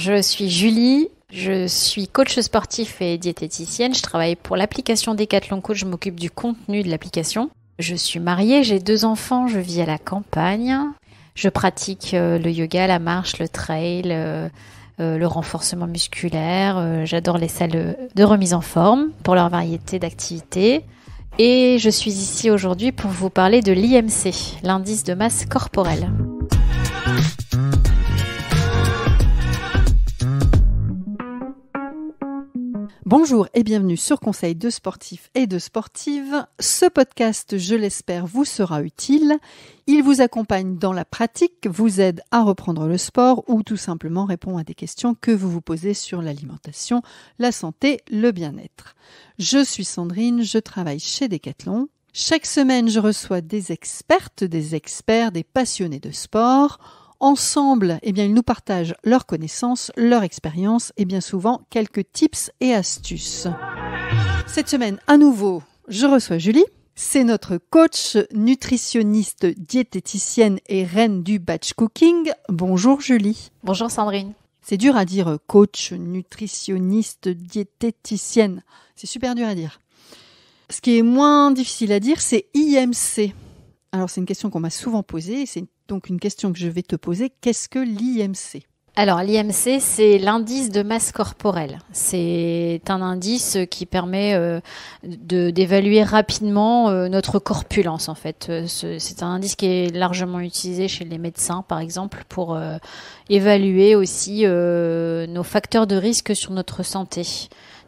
je suis Julie, je suis coach sportif et diététicienne. Je travaille pour l'application Decathlon Coach, je m'occupe du contenu de l'application. Je suis mariée, j'ai 2 enfants, je vis à la campagne. Je pratique le yoga, la marche, le trail, le renforcement musculaire. J'adore les salles de remise en forme pour leur variété d'activités. Et je suis ici aujourd'hui pour vous parler de l'IMC, l'indice de masse corporelle. Bonjour et bienvenue sur Conseil de sportifs et de sportives. Ce podcast, je l'espère, vous sera utile. Il vous accompagne dans la pratique, vous aide à reprendre le sport ou tout simplement répond à des questions que vous vous posez sur l'alimentation, la santé, le bien-être. Je suis Sandrine, je travaille chez Decathlon. Chaque semaine, je reçois des expertes, des experts, des passionnés de sport. Ensemble, ils nous partagent leurs connaissances, leur expérience et bien souvent quelques tips et astuces. Cette semaine, à nouveau, je reçois Julie. C'est notre coach, nutritionniste, diététicienne et reine du batch cooking. Bonjour Julie. Bonjour Sandrine. C'est dur à dire coach, nutritionniste, diététicienne. C'est super dur à dire. Ce qui est moins difficile à dire, c'est IMC. Alors c'est une question qu'on m'a souvent posée et c'est donc une question que je vais te poser. Qu'est-ce que l'IMC ? Alors l'IMC, c'est l'indice de masse corporelle. C'est un indice qui permet d'évaluer rapidement notre corpulence en fait. C'est un indice qui est largement utilisé chez les médecins par exemple pour évaluer aussi nos facteurs de risque sur notre santé.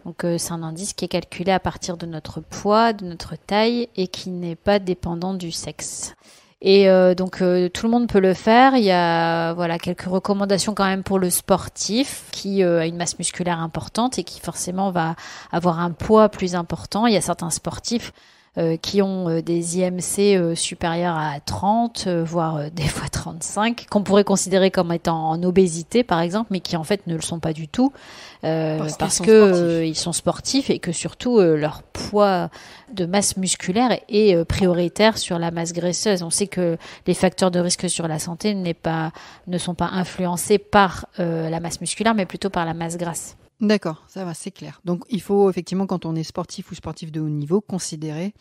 Donc c'est un indice qui est calculé à partir de notre poids, de notre taille et qui n'est pas dépendant du sexe. Et donc tout le monde peut le faire. Il y a quelques recommandations quand même pour le sportif qui a une masse musculaire importante et qui forcément va avoir un poids plus important. Il y a certains sportifs qui ont des IMC supérieurs à 30, voire des fois 35, qu'on pourrait considérer comme étant en obésité par exemple, mais qui en fait ne le sont pas du tout, parce que ils sont sportifs et que surtout leur poids de masse musculaire est prioritaire sur la masse graisseuse. On sait que les facteurs de risque sur la santé ne sont pas influencés par la masse musculaire, mais plutôt par la masse grasse. D'accord, ça va, c'est clair. Donc, il faut effectivement, quand on est sportif ou sportif de haut niveau, considérer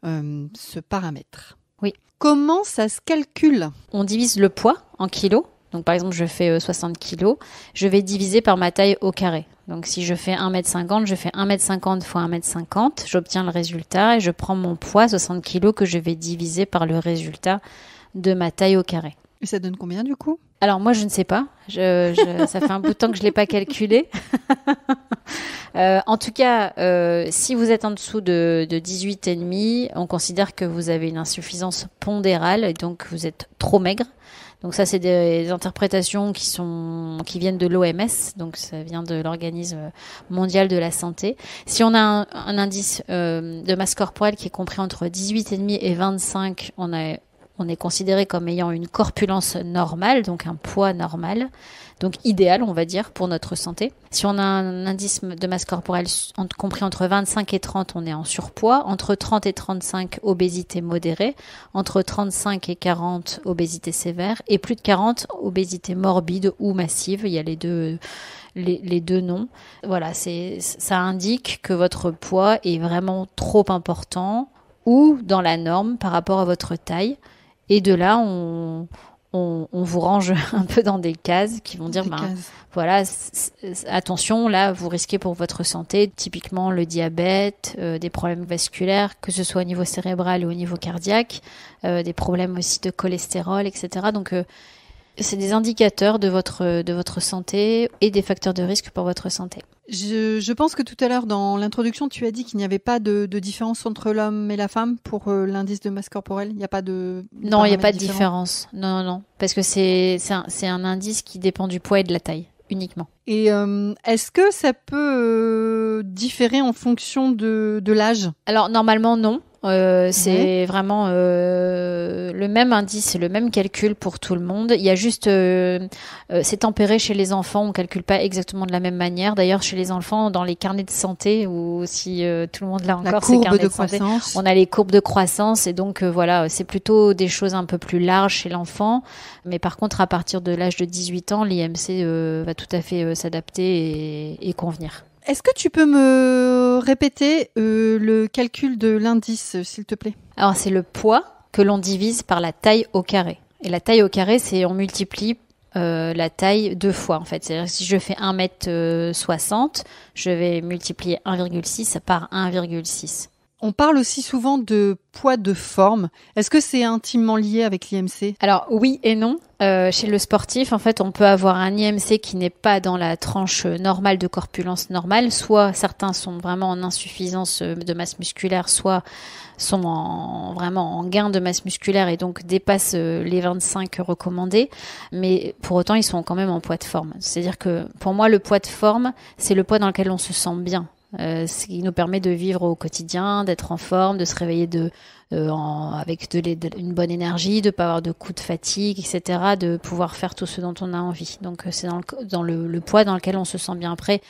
ce paramètre. Oui. Comment ça se calcule ? On divise le poids en kilos. Donc, par exemple, je fais 60 kilos. Je vais diviser par ma taille au carré. Donc, si je fais 1m50, je fais 1m50 fois 1m50. J'obtiens le résultat et je prends mon poids, 60 kilos, que je vais diviser par le résultat de ma taille au carré. Et ça donne combien du coup ? Alors moi je ne sais pas, ça fait un bout de temps que je l'ai pas calculé. En tout cas, si vous êtes en dessous de 18,5, on considère que vous avez une insuffisance pondérale et donc vous êtes trop maigre. Donc ça c'est des interprétations qui viennent de l'OMS, donc ça vient de l'Organisme mondial de la santé. Si on a un indice de masse corporelle qui est compris entre 18,5 et 25, on est considéré comme ayant une corpulence normale, donc un poids normal, donc idéal, on va dire, pour notre santé. Si on a un indice de masse corporelle compris entre 25 et 30, on est en surpoids. Entre 30 et 35, obésité modérée. Entre 35 et 40, obésité sévère. Et plus de 40, obésité morbide ou massive. Il y a les deux noms. Voilà, ça indique que votre poids est vraiment trop important ou dans la norme par rapport à votre taille. Et de là, on vous range un peu dans des cases qui vont dire, attention, là, vous risquez pour votre santé, typiquement le diabète, des problèmes vasculaires, que ce soit au niveau cérébral ou au niveau cardiaque, des problèmes aussi de cholestérol, etc. Donc, c'est des indicateurs de votre santé et des facteurs de risque pour votre santé. Je pense que tout à l'heure, dans l'introduction, tu as dit qu'il n'y avait pas de différence entre l'homme et la femme pour l'indice de masse corporelle. Il n'y a pas de... Non, il n'y a pas de différence. Non. Parce que c'est un indice qui dépend du poids et de la taille, uniquement. Et est-ce que ça peut différer en fonction de l'âge ? Alors, normalement, non. C'est vraiment le même indice, le même calcul pour tout le monde. Il y a juste, c'est tempéré chez les enfants, on calcule pas exactement de la même manière. D'ailleurs, chez les enfants, dans les carnets de santé, ou si tout le monde l'a encore, ces carnets de santé, on a les courbes de croissance, et donc voilà, c'est plutôt des choses un peu plus larges chez l'enfant. Mais par contre, à partir de l'âge de 18 ans, l'IMC va tout à fait s'adapter et convenir. Est-ce que tu peux me répéter le calcul de l'indice, s'il te plaît? Alors, c'est le poids que l'on divise par la taille au carré. Et la taille au carré, c'est on multiplie la taille 2 fois, en fait. C'est-à-dire que si je fais 1m60, je vais multiplier 1,6 par 1,6. On parle aussi souvent de poids de forme. Est-ce que c'est intimement lié avec l'IMC? Alors oui et non. Chez le sportif, en fait, on peut avoir un IMC qui n'est pas dans la tranche normale de corpulence normale. Soit certains sont vraiment en insuffisance de masse musculaire, soit sont vraiment en gain de masse musculaire et donc dépassent les 25 recommandés. Mais pour autant, ils sont quand même en poids de forme. C'est-à-dire que pour moi, le poids de forme, c'est le poids dans lequel on se sent bien. Ce qui nous permet de vivre au quotidien, d'être en forme, de se réveiller avec une bonne énergie, de pas avoir de coups de fatigue, etc., de pouvoir faire tout ce dont on a envie. Donc c'est dans le poids dans lequel on se sent bien. Après,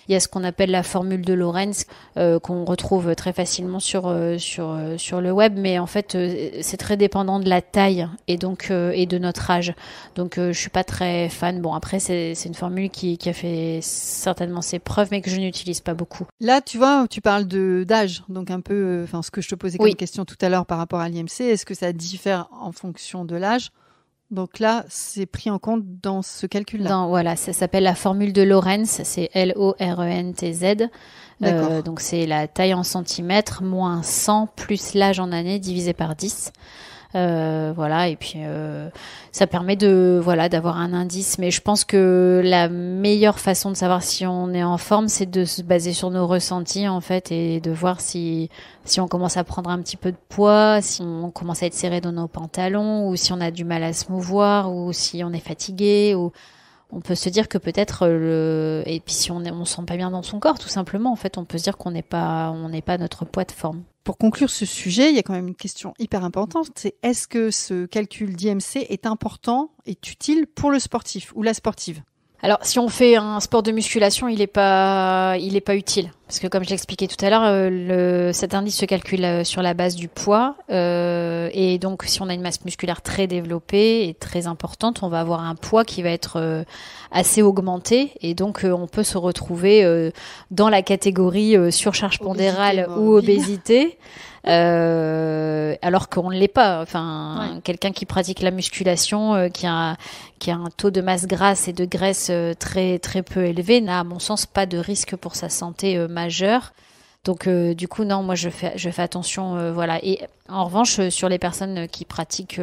il y a ce qu'on appelle la formule de Lorenz qu'on retrouve très facilement sur le web, mais en fait c'est très dépendant de la taille et donc et de notre âge. Donc je suis pas très fan. Bon, après c'est une formule qui a fait certainement ses preuves, mais que je n'utilise pas beaucoup. Là, tu vois, tu parles d'âge, donc un peu, ce que je te posais comme question tout à l'heure par rapport à l'IMC, est-ce que ça diffère en fonction de l'âge? Donc là, c'est pris en compte dans ce calcul-là. Voilà, ça s'appelle la formule de Lorenz, c'est L-O-R-E-N-T-Z. Donc c'est la taille en centimètres moins 100 plus l'âge en années divisé par 10. Voilà, et puis ça permet d'avoir un indice, mais je pense que la meilleure façon de savoir si on est en forme, c'est de se baser sur nos ressentis en fait, et de voir si on commence à prendre un petit peu de poids, si on commence à être serré dans nos pantalons, ou si on a du mal à se mouvoir, ou si on est fatigué, ou on peut se dire que peut-être et puis si on se sent pas bien dans son corps, tout simplement, en fait, on peut se dire qu'on n'est pas notre poids de forme. Pour conclure ce sujet, il y a quand même une question hyper importante, c'est est-ce que ce calcul d'IMC est important, est utile pour le sportif ou la sportive? Alors, si on fait un sport de musculation, il est pas utile. Parce que comme je l'expliquais tout à l'heure, cet indice se calcule sur la base du poids. Et donc, si on a une masse musculaire très développée et très importante, on va avoir un poids qui va être assez augmenté. Et donc, on peut se retrouver dans la catégorie surcharge pondérale ou obésité. Alors qu'on ne l'est pas. Enfin, quelqu'un qui pratique la musculation, qui a un taux de masse grasse et de graisse très très peu élevé, n'a à mon sens pas de risque pour sa santé majeur. Donc du coup non, moi je fais attention, voilà. Et en revanche, sur les personnes qui pratiquent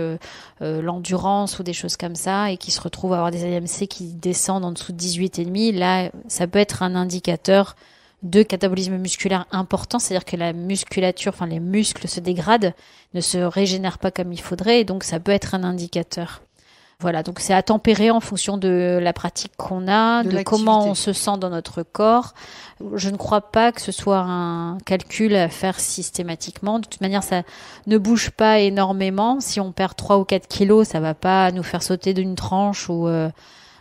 l'endurance ou des choses comme ça et qui se retrouvent à avoir des IMC qui descendent en dessous de 18,5, là ça peut être un indicateur de catabolisme musculaire important, c'est-à-dire que la musculature, enfin les muscles se dégradent, ne se régénèrent pas comme il faudrait, et donc ça peut être un indicateur. Voilà, donc c'est à tempérer en fonction de la pratique qu'on a, de comment on se sent dans notre corps. Je ne crois pas que ce soit un calcul à faire systématiquement. De toute manière, ça ne bouge pas énormément. Si on perd 3 ou 4 kilos, ça va pas nous faire sauter d'une tranche ou...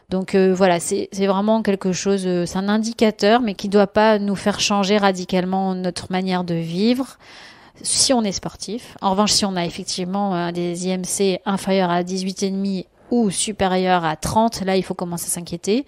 Donc voilà, c'est vraiment quelque chose, c'est un indicateur, mais qui ne doit pas nous faire changer radicalement notre manière de vivre si on est sportif. En revanche, si on a effectivement des IMC inférieurs à 18,5 ou supérieurs à 30, là il faut commencer à s'inquiéter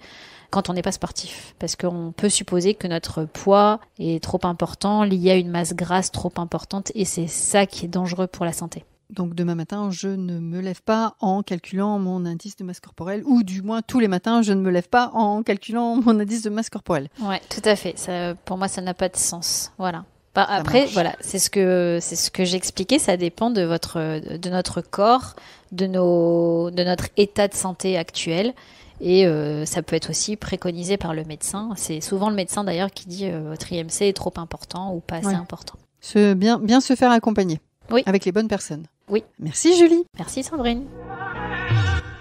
quand on n'est pas sportif. Parce qu'on peut supposer que notre poids est trop important, lié à une masse grasse trop importante, et c'est ça qui est dangereux pour la santé. Donc demain matin, je ne me lève pas en calculant mon indice de masse corporelle, ou du moins tous les matins, je ne me lève pas en calculant mon indice de masse corporelle. Ouais, tout à fait. Ça, pour moi, ça n'a pas de sens. Voilà. Bah, après, voilà, c'est ce que j'expliquais. Ça dépend de notre corps, de notre état de santé actuel. Et ça peut être aussi préconisé par le médecin. C'est souvent le médecin d'ailleurs qui dit votre IMC est trop important ou pas assez important. Bien se faire accompagner. Oui. Avec les bonnes personnes. Oui. Merci Julie. Merci Sandrine.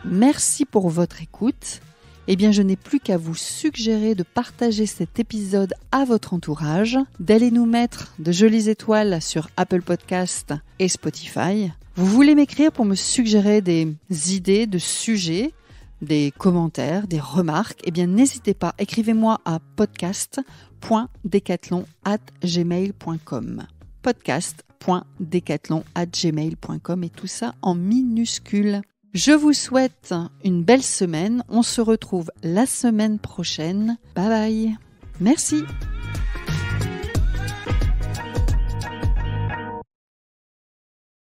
Merci pour votre écoute. Eh bien, je n'ai plus qu'à vous suggérer de partager cet épisode à votre entourage, d'aller nous mettre de jolies étoiles sur Apple Podcast et Spotify. Vous voulez m'écrire pour me suggérer des idées de sujets, des commentaires, des remarques, eh bien n'hésitez pas, écrivez-moi à podcast.decathlon@gmail.com podcast.decathlon@gmail.com et tout ça en minuscules. Je vous souhaite une belle semaine, on se retrouve la semaine prochaine. Bye bye. Merci.